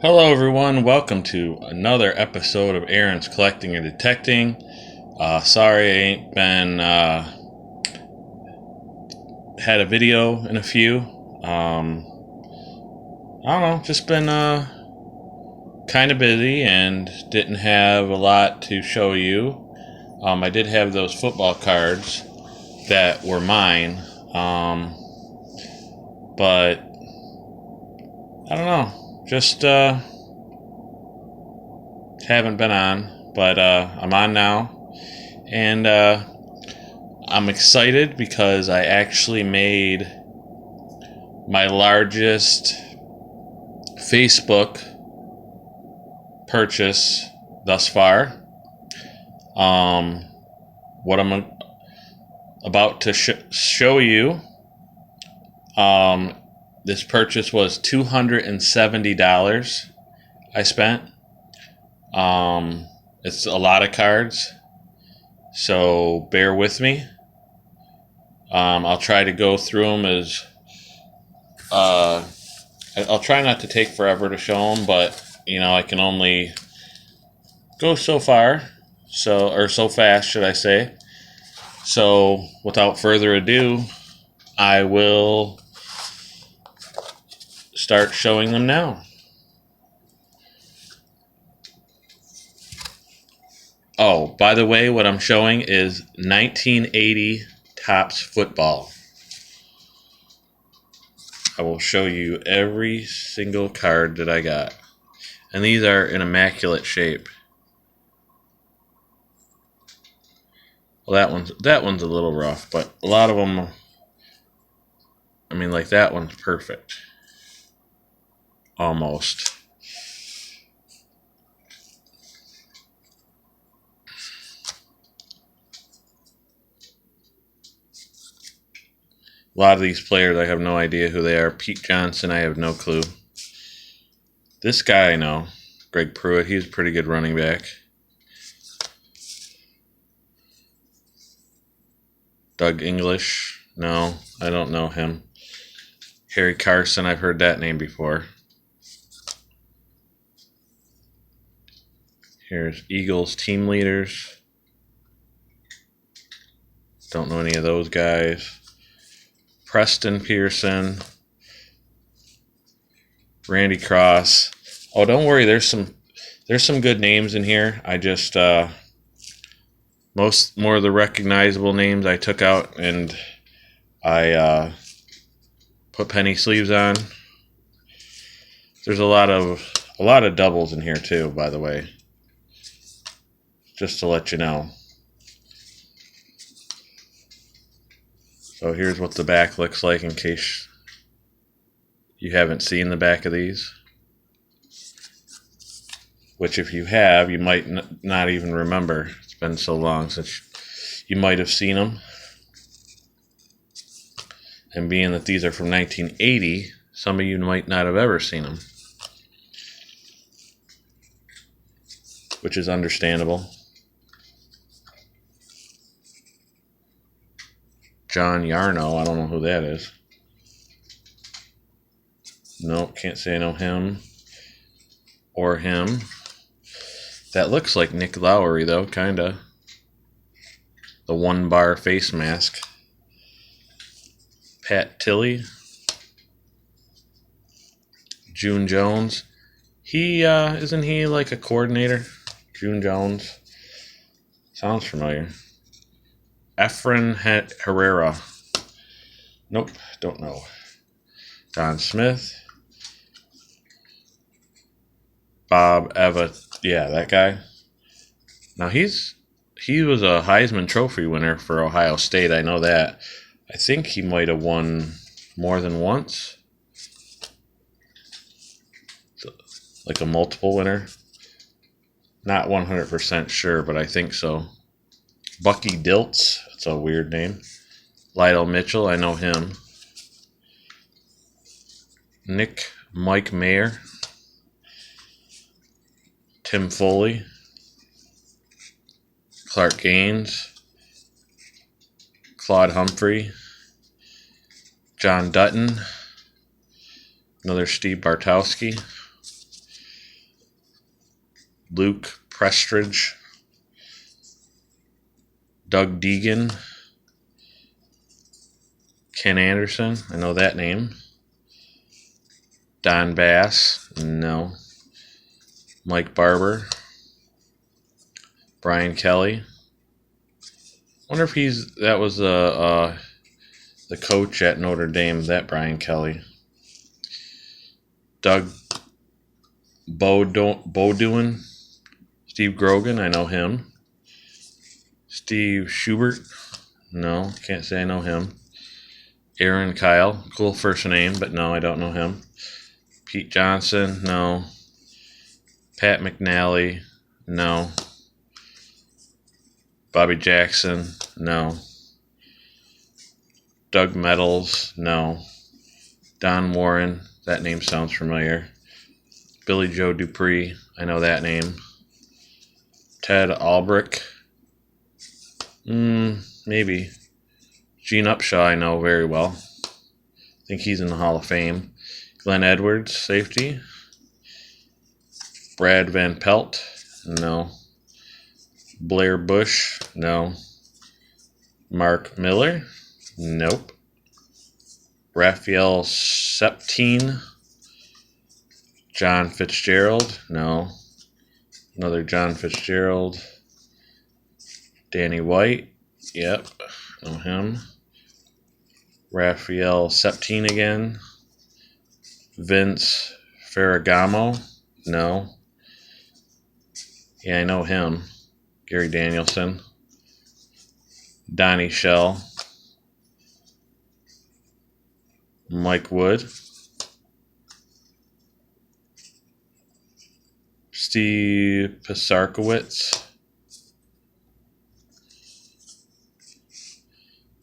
Hello, everyone. Welcome to another episode of Aaron's Collecting and Detecting. Sorry I ain't been had a video in a few. I don't know, just been kind of busy and didn't have a lot to show you. I did have those football cards that were mine, but I don't know, just haven't been on, but I'm on now, and I'm excited because I actually made my largest Facebook purchase thus far. What I'm about to show you, this purchase was $270 I spent. It's a lot of cards, so bear with me. I'll try to go through them as I'll try not to take forever to show them, but I can only go so far, so fast, should I say. So without further ado, I will start showing them now. Oh, by the way, what I'm showing is 1980 Topps football. I will show you every single card that I got. And these are in immaculate shape. Well, that one's a little rough, but a lot of them, like that one's perfect. Almost. A lot of these players, I have no idea who they are. Pete Johnson, I have no clue. This guy I know, Greg Pruitt, he's a pretty good running back. Doug English, no, I don't know him. Harry Carson, I've heard that name before. Here's Eagles team leaders. Don't know any of those guys. Preston Pearson, Randy Cross. Oh, don't worry, there's some good names in here. I just more of the recognizable names I took out and I put penny sleeves on. There's a lot of doubles in here too, by the way. Just to let you know. So here's what the back looks like in case you haven't seen the back of these. Which if you have, you might not even remember. It's been so long since you might have seen them. And being that these are from 1980, some of you might not have ever seen them. Which is understandable. John Yarno, I don't know who that is. Nope, can't say I know him. Or him. That looks like Nick Lowry, though, kinda. The one-bar face mask. Pat Tilley. June Jones. Isn't he like a coordinator? June Jones. Sounds familiar. Efren Herrera. Nope, don't know. Don Smith. Bob Eva. Yeah, that guy. Now he was a Heisman Trophy winner for Ohio State. I know that. I think he might have won more than once. Like a multiple winner. Not 100% sure, but I think so. Bucky Dilts. That's a weird name. Lydell Mitchell. I know him. Mike Mayer. Tim Foley. Clark Gaines. Claude Humphrey. John Dutton. Another Steve Bartowski. Luke Prestridge, Doug Deegan, Ken Anderson, I know that name. Don Bass, no. Mike Barber, Brian Kelly. Wonder if that was the coach at Notre Dame, that Brian Kelly. Doug Bowdoin, Steve Grogan, I know him. Steve Schubert, no, can't say I know him. Aaron Kyle, cool first name, but no, I don't know him. Pete Johnson, no. Pat McNally, no. Bobby Jackson, no. Doug Meadows, no. Don Warren, that name sounds familiar. Billy Joe Dupree, I know that name. Ted Albrecht, maybe. Gene Upshaw, I know very well. I think he's in the Hall of Fame. Glenn Edwards, safety. Brad Van Pelt, no. Blair Bush, no. Mark Miller, nope. Raphael Septine. John Fitzgerald, no. Another John Fitzgerald. Danny White, yep, know him. Raphael Septine again. Vince Ferragamo, no. Yeah, I know him. Gary Danielson. Donnie Shell. Mike Wood. Steve Pisarkowitz.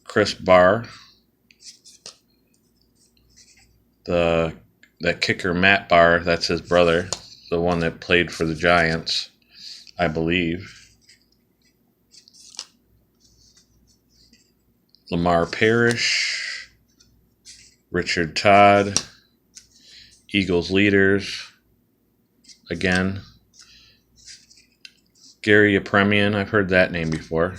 Chris Barr. That kicker Matt Barr, that's his brother, the one that played for the Giants, I believe. Lamar Parrish, Richard Todd, Eagles leaders, again. Gary Apremian, I've heard that name before.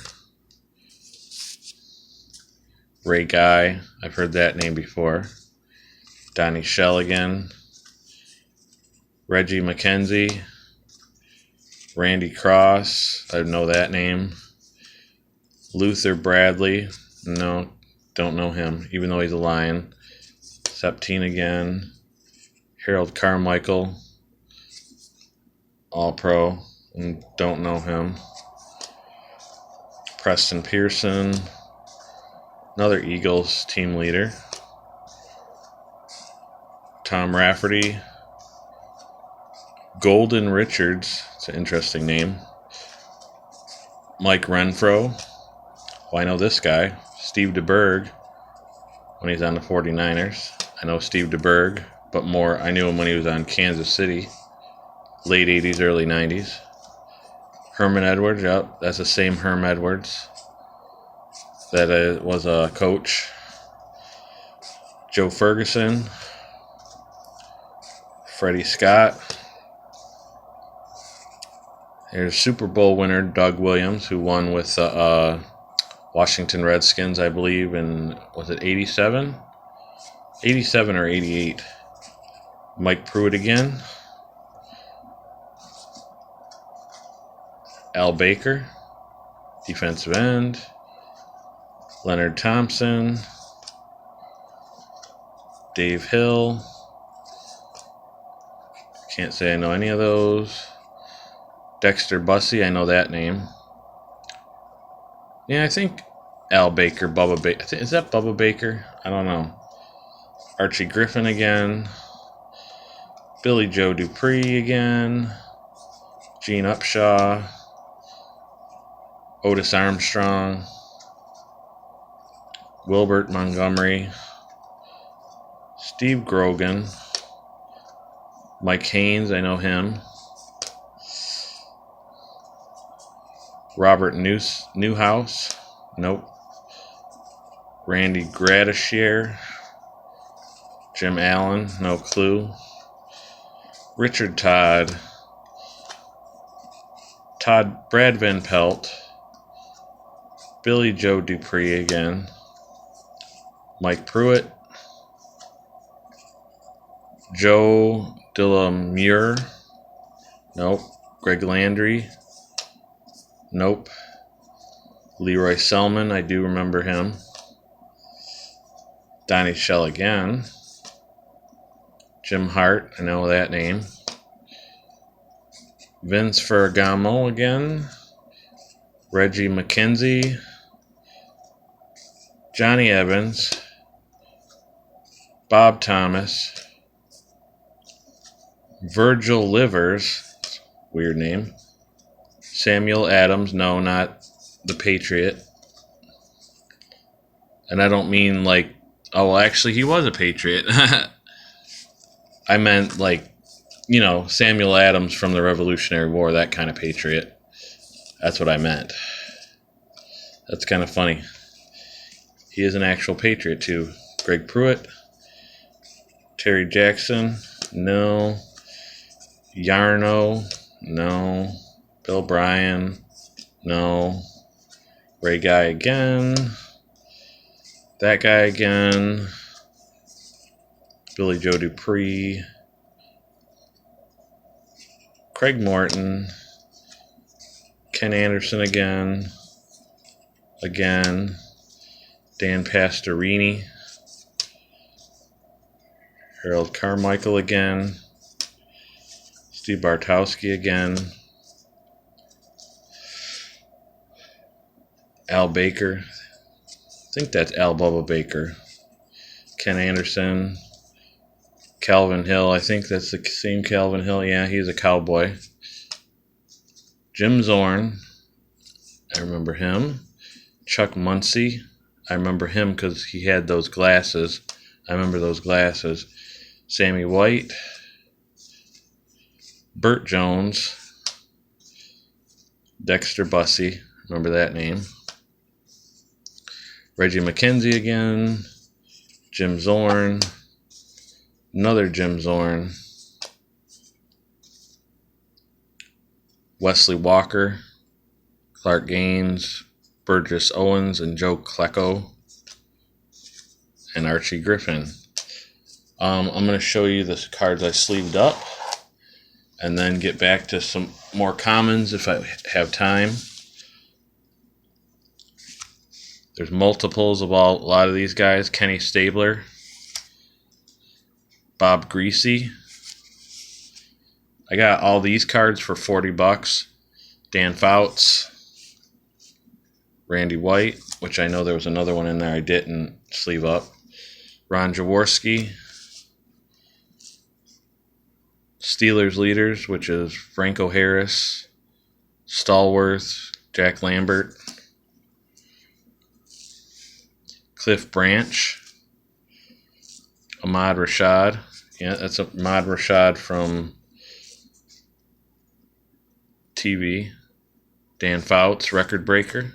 Ray Guy, I've heard that name before. Donnie Shell again. Reggie McKenzie. Randy Cross, I know that name. Luther Bradley, no, don't know him, even though he's a Lion. Septine again. Harold Carmichael, All-Pro, don't know him. Preston Pearson, another Eagles team leader. Tom Rafferty. Golden Richards, it's an interesting name. Mike Renfro. Well, I know this guy. Steve DeBerg, when he's on the 49ers. I know Steve DeBerg, but more, I knew him when he was on Kansas City. Late 80s, early 90s. Herman Edwards, yep, that's the same Herm Edwards that was a coach. Joe Ferguson. Freddie Scott. There's Super Bowl winner Doug Williams, who won with Washington Redskins, I believe, in, was it 87? 87 or 88. Mike Pruitt again. Al Baker, defensive end. Leonard Thompson. Dave Hill. Can't say I know any of those. Dexter Bussey, I know that name. Yeah, I think Al Baker, Bubba Baker. Is that Bubba Baker? I don't know. Archie Griffin again. Billy Joe Dupree again. Gene Upshaw. Otis Armstrong. Wilbert Montgomery. Steve Grogan. Mike Haynes, I know him. Robert Newhouse, nope. Randy Gradishier. Jim Allen, no clue. Richard Todd. Brad Van Pelt, Billy Joe Dupree again, Mike Pruitt, Joe Delamure, nope, Greg Landry, nope, Leroy Selman, I do remember him, Donnie Shell again, Jim Hart, I know that name, Vince Ferragamo again, Reggie McKenzie, Johnny Evans, Bob Thomas, Virgil Livers, weird name, Samuel Adams, no, not the Patriot. And I don't mean like, oh, well, actually, he was a Patriot. I meant like, you know, Samuel Adams from the Revolutionary War, that kind of Patriot. That's what I meant. That's kind of funny. He is an actual Patriot, too. Greg Pruitt, Terry Jackson, no. Yarno, no. Bill Bryan, no. Ray Guy again. That guy again. Billy Joe Dupree. Craig Morton. Ken Anderson again. Again. Dan Pastorini. Harold Carmichael again. Steve Bartowski again. Al Baker. I think that's Al Bubba Baker. Ken Anderson. Calvin Hill. I think that's the same Calvin Hill. Yeah, he's a cowboy. Jim Zorn. I remember him. Chuck Muncie. I remember him because he had those glasses. I remember those glasses. Sammy White. Burt Jones. Dexter Bussey. Remember that name. Reggie McKenzie again. Jim Zorn. Another Jim Zorn. Wesley Walker. Clark Gaines. Burgess Owens and Joe Klecko. And Archie Griffin. I'm going to show you the cards I sleeved up. And then get back to some more commons if I have time. There's multiples of a lot of these guys. Kenny Stabler. Bob Greasy. I got all these cards for $40. Dan Fouts. Randy White, which I know there was another one in there I didn't sleeve up. Ron Jaworski. Steelers leaders, which is Franco Harris, Stallworth, Jack Lambert, Cliff Branch, Ahmad Rashad. Yeah, that's Ahmad Rashad from TV. Dan Fouts, record breaker.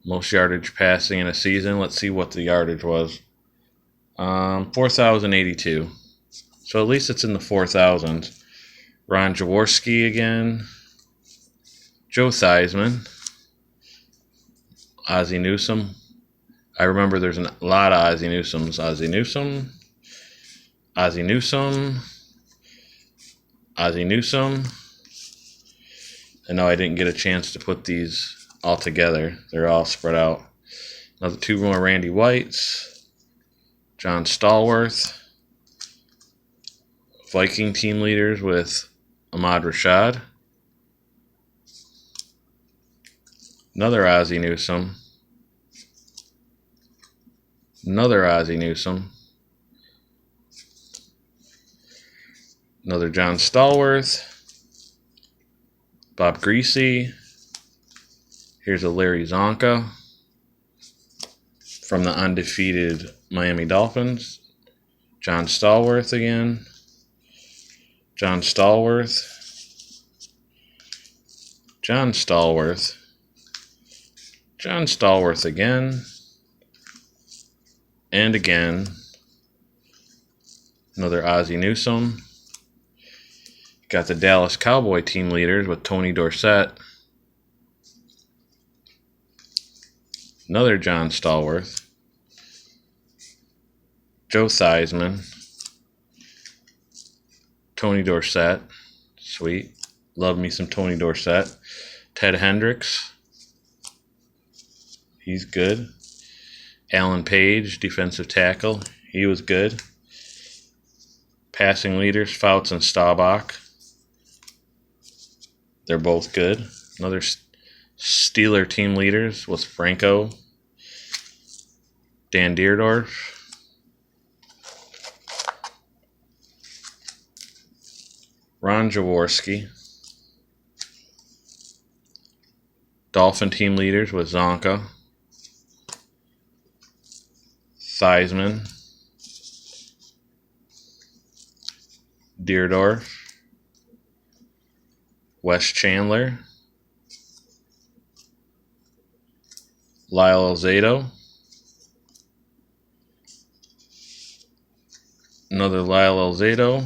Most yardage passing in a season. Let's see what the yardage was. 4,082. So at least it's in the 4,000s. Ron Jaworski again. Joe Theismann. Ozzie Newsome. I remember there's a lot of Ozzie Newsomes. Ozzie Newsome. Ozzie Newsome. Ozzie Newsome. I know I didn't get a chance to put these all together. They're all spread out. Another two more Randy Whites. John Stallworth. Viking team leaders with Ahmad Rashad. Another Ozzie Newsome. Another Ozzie Newsome. Another John Stallworth. Bob Greasy. Here's a Larry Zonka from the undefeated Miami Dolphins. John Stallworth again. John Stallworth. John Stallworth. John Stallworth again. And again. Another Ozzie Newsome. Got the Dallas Cowboy team leaders with Tony Dorsett. Another John Stallworth. Joe Theismann. Tony Dorsett. Sweet. Love me some Tony Dorsett. Ted Hendricks. He's good. Alan Page, defensive tackle. He was good. Passing leaders, Fouts and Staubach. They're both good. Another Steeler team leaders was Franco. Dan Deerdorf. Ron Jaworski. Dolphin team leaders was Zonka. Theismann. Deerdorf. Wes Chandler. Lyle Alzado. Another Lyle Alzado.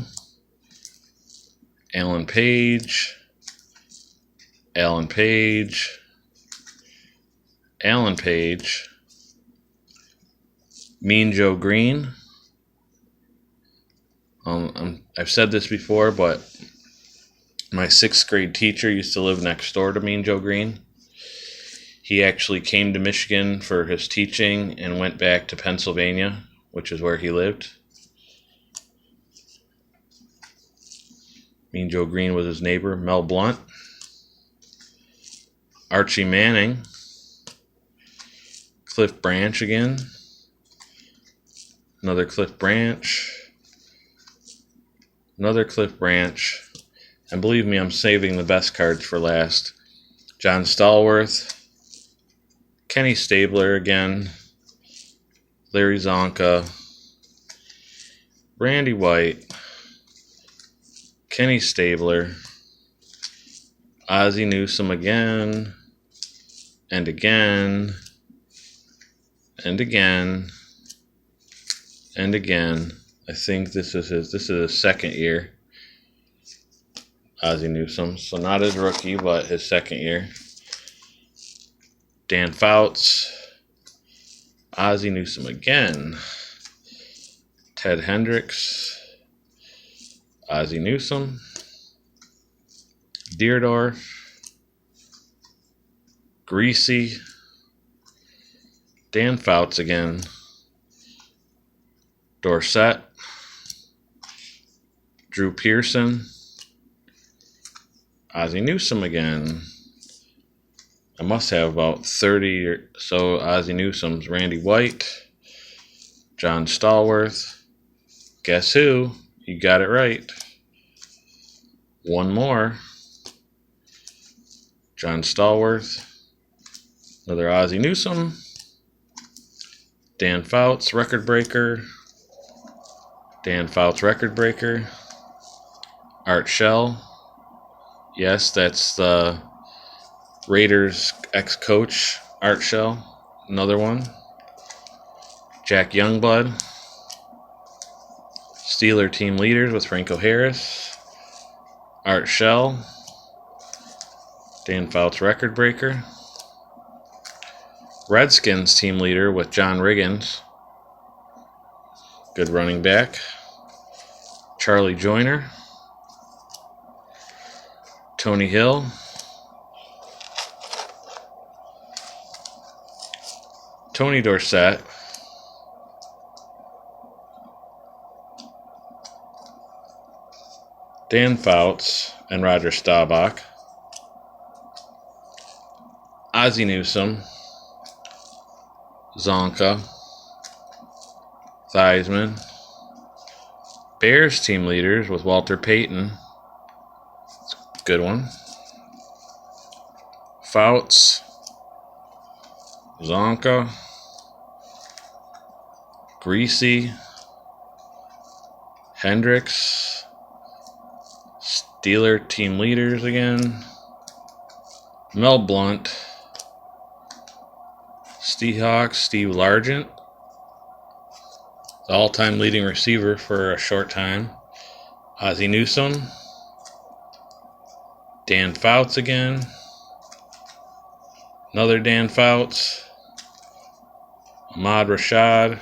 Alan Page. Alan Page. Alan Page. Mean Joe Green. I've said this before, but my 6th grade teacher used to live next door to Mean Joe Green. He actually came to Michigan for his teaching and went back to Pennsylvania, which is where he lived. Mean Joe Green was his neighbor. Mel Blount. Archie Manning. Cliff Branch again. Another Cliff Branch. Another Cliff Branch. And believe me, I'm saving the best cards for last. John Stallworth. Kenny Stabler again. Larry Zonka. Randy White. Kenny Stabler. Ozzie Newsome again. And again. And again. And again. I think this is his second year. Ozzie Newsome. So not his rookie, but his second year. Dan Fouts. Ozzie Newsome again. Ted Hendricks. Ozzie Newsome. Deerdorf. Greasy. Dan Fouts again. Dorsett. Drew Pearson. Ozzie Newsome again. I must have about 30 or so Ozzie Newsomes. Randy White. John Stallworth. Guess who? You got it right. One more. John Stallworth. Another Ozzie Newsome. Dan Fouts, record breaker. Dan Fouts, record breaker. Art Shell. Yes, that's the Raiders ex-coach, Art Shell. Another one. Jack Youngblood. Steeler team leaders with Franco Harris. Art Shell. Dan Fouts, record breaker. Redskins team leader with John Riggins. Good running back. Charlie Joyner. Tony Hill. Tony Dorsett. Dan Fouts and Roger Staubach. Ozzie Newsome. Zonka. Theismann. Bears team leaders with Walter Payton. Good one. Fouts. Zonka. Greasy. Hendricks. Steeler team leaders again. Mel Blount. Seahawks, Steve Largent. The all-time leading receiver for a short time. Ozzie Newsome. Dan Fouts again. Another Dan Fouts. Ahmad Rashad.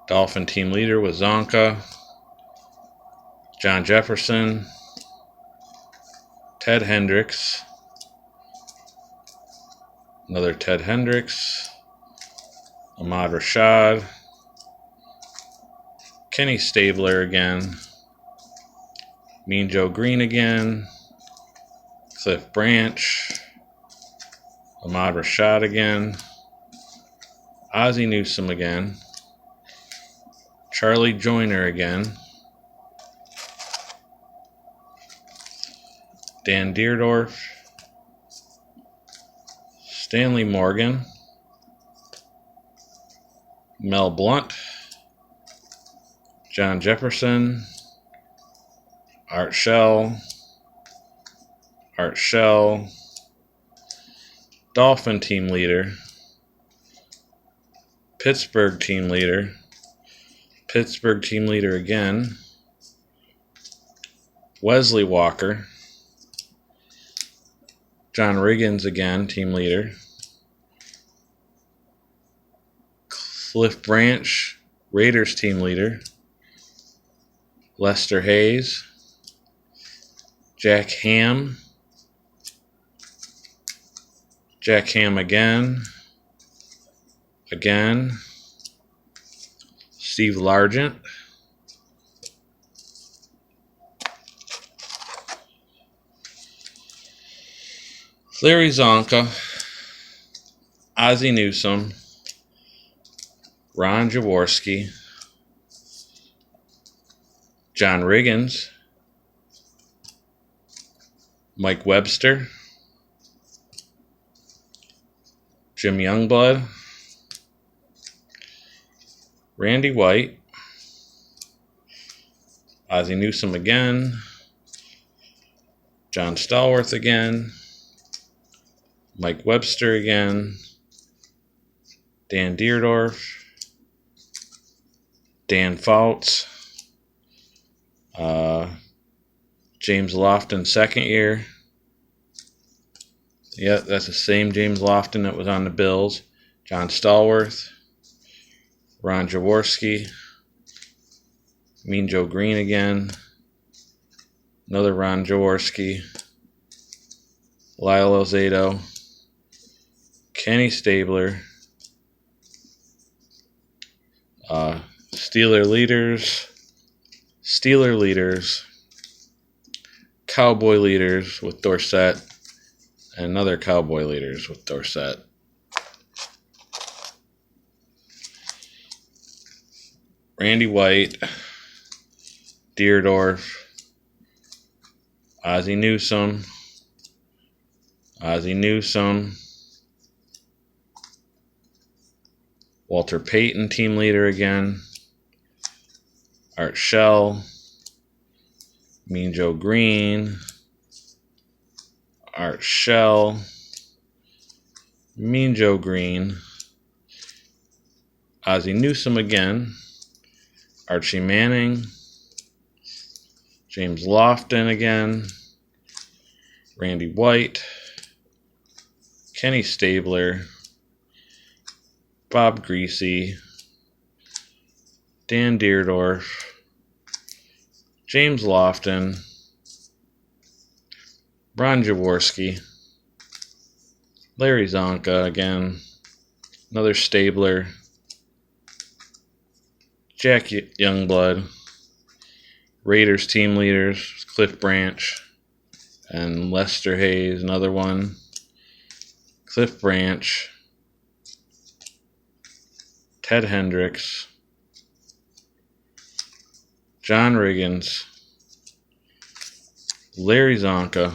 Dolphin team leader with Zonka. John Jefferson. Ted Hendricks. Another Ted Hendricks. Ahmad Rashad. Kenny Stabler again. Mean Joe Green again. Cliff Branch. Ahmad Rashad again. Ozzie Newsome again. Charlie Joyner again. Dan Deerdorf. Stanley Morgan. Mel Blunt. John Jefferson. Art Shell. Dolphin team leader. Pittsburgh team leader. Pittsburgh team leader again. Wesley Walker. John Riggins again, team leader. Cliff Branch, Raiders team leader. Lester Hayes. Jack Ham. Jack Ham again. Steve Largent. Larry Zonka. Ozzie Newsome. Ron Jaworski. John Riggins. Mike Webster. Jim Youngblood. Randy White. Ozzie Newsome again. John Stallworth again. Mike Webster again. Dan Deerdorf. Dan Fouts. James Lofton, second year. Yep, that's the same James Lofton that was on the Bills. John Stallworth. Ron Jaworski. Mean Joe Green again. Another Ron Jaworski. Lyle Alzado. Kenny Stabler. Steeler leaders. Cowboy leaders with Dorsett. And another Cowboy leaders with Dorsett. Randy White. Deerdorf. Ozzie Newsome. Walter Payton, team leader again. Art Shell. Mean Joe Green. Art Shell. Mean Joe Green. Ozzie Newsome again. Archie Manning. James Lofton again. Randy White. Kenny Stabler. Bob Greasy. Dan Deerdorf. James Lofton. Ron Jaworski. Larry Zonka again. Another Stabler. Jack Youngblood. Raiders team leaders. Cliff Branch. And Lester Hayes, another one. Cliff Branch. Ted Hendricks. John Riggins. Larry Zonka.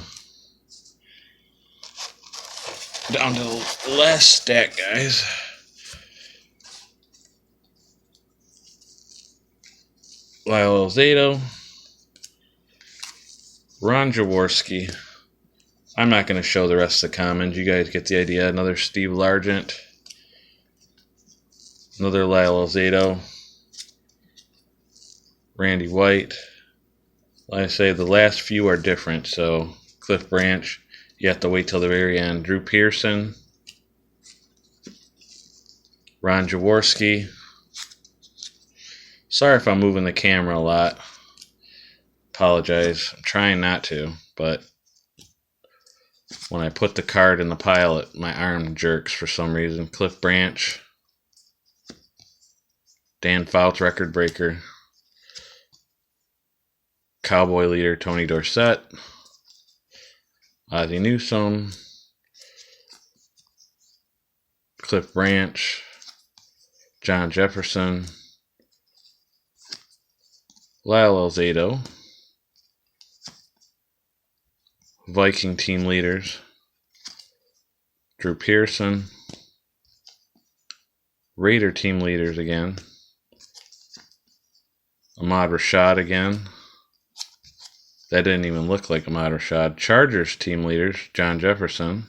Down to the last stack, guys. Lyle Alzado. Ron Jaworski. I'm not going to show the rest of the commons. You guys get the idea. Another Steve Largent. Another Lyle Alzado. Randy White. Like I say, the last few are different, so Cliff Branch. You have to wait till the very end. Drew Pearson, Ron Jaworski. Sorry if I'm moving the camera a lot. Apologize. I'm trying not to, but when I put the card in the pile, my arm jerks for some reason. Cliff Branch, Dan Fouts, record breaker. Cowboy leader Tony Dorsett, Ozzie Newsome, Cliff Branch, John Jefferson, Lyle Alzado, Viking team leaders, Drew Pearson, Raider team leaders again, Ahmad Rashad again. That didn't even look like Ahmad Rashad. Chargers team leaders, John Jefferson.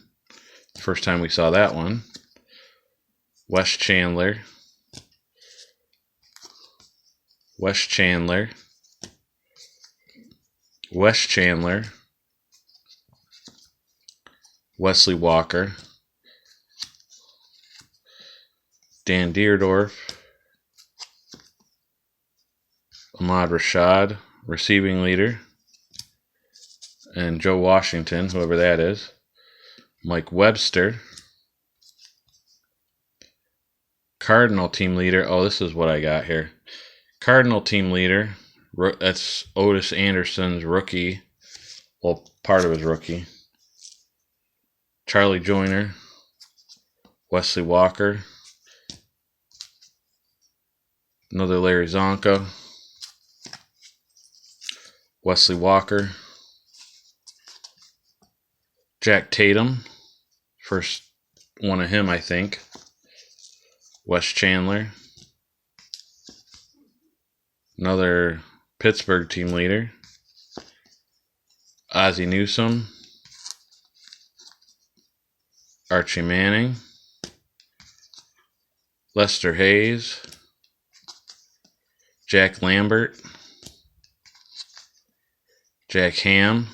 First time we saw that one. Wes Chandler. Wesley Walker. Dan Deerdorf. Ahmad Rashad, receiving leader. And Joe Washington, whoever that is. Mike Webster. Cardinal team leader. Oh, this is what I got here. Cardinal team leader. That's Otis Anderson's rookie. Well, part of his rookie. Charlie Joyner. Wesley Walker. Another Larry Zonka. Wesley Walker. Jack Tatum, first one of him, I think. Wes Chandler. Another Pittsburgh team leader. Ozzie Newsome. Archie Manning. Lester Hayes. Jack Lambert. Jack Ham.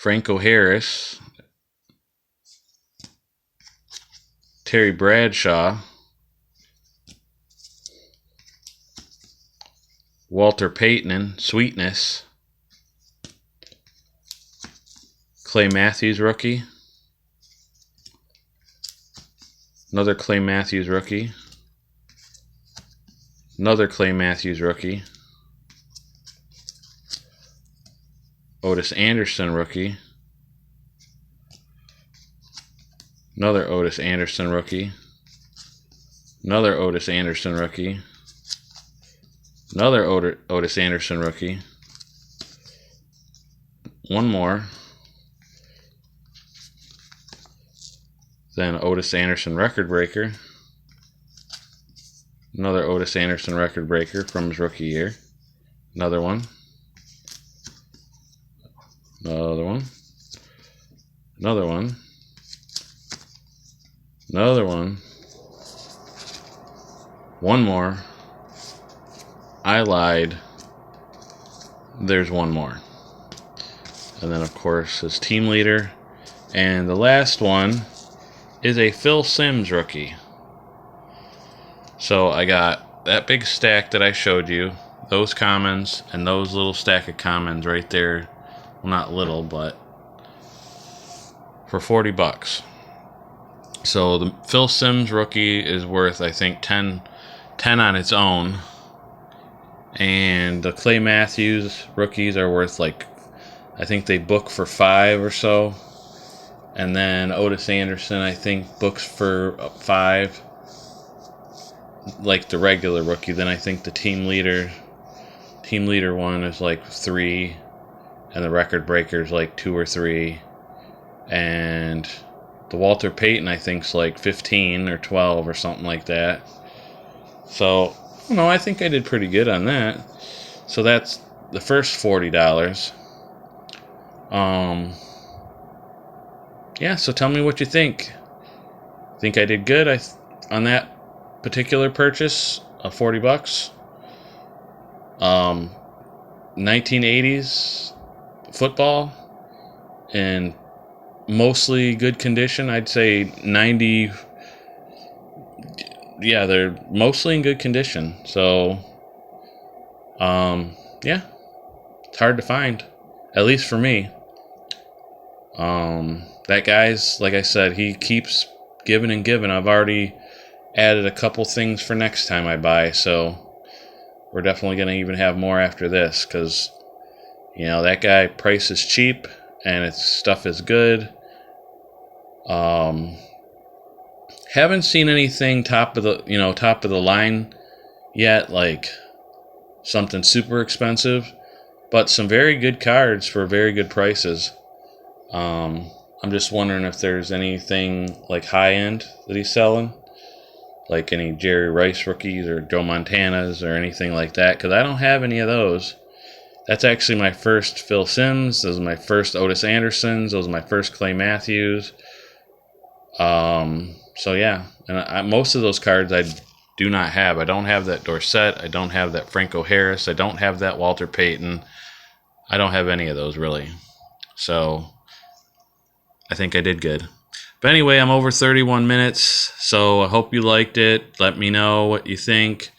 Franco Harris, Terry Bradshaw, Walter Payton, Sweetness, Clay Matthews rookie, another Clay Matthews rookie, another Clay Matthews rookie, Otis Anderson rookie. Another Otis Anderson rookie. Another Otis Anderson rookie. Another Otis Anderson rookie. One more. Then Otis Anderson record breaker. Another Otis Anderson record breaker from his rookie year. Another one. Another one. Another one. Another one. One more. I lied. There's one more. And then, of course, his team leader. And the last one is a Phil Simms rookie. So I got that big stack that I showed you, those commons, and those little stack of commons right there. Well, not little, but for $40. So the Phil Simms rookie is worth, I think, 10 on its own. And the Clay Matthews rookies are worth, like, I think they book for 5 or so. And then Otis Anderson, I think, books for 5. Like the regular rookie. Then I think the team leader one is like 3. And the record breaker is like 2 or 3. And the Walter Payton, I think, is like 15 or 12 or something like that. So, I think I did pretty good on that. So that's the first $40. Yeah, so tell me what you think. Think I did good on that particular purchase of $40? 1980s football in mostly good condition. I'd say 90. Yeah, they're mostly in good condition. So, yeah, it's hard to find, at least for me. That guy's, like I said, he keeps giving and giving. I've already added a couple things for next time I buy, so we're definitely going to even have more after this, because, you know, that guy price is cheap and its stuff is good. Haven't seen anything top of the line yet, like something super expensive, but some very good cards for very good prices. I'm just wondering if there's anything like high end that he's selling, like any Jerry Rice rookies or Joe Montanas or anything like that, because I don't have any of those. That's actually my first Phil Simms. Those are my first Otis Andersons. Those are my first Clay Matthews. So yeah, and most of those cards I do not have. I don't have that Dorsett. I don't have that Franco Harris. I don't have that Walter Payton. I don't have any of those really. So I think I did good. But anyway, I'm over 31 minutes, so I hope you liked it. Let me know what you think.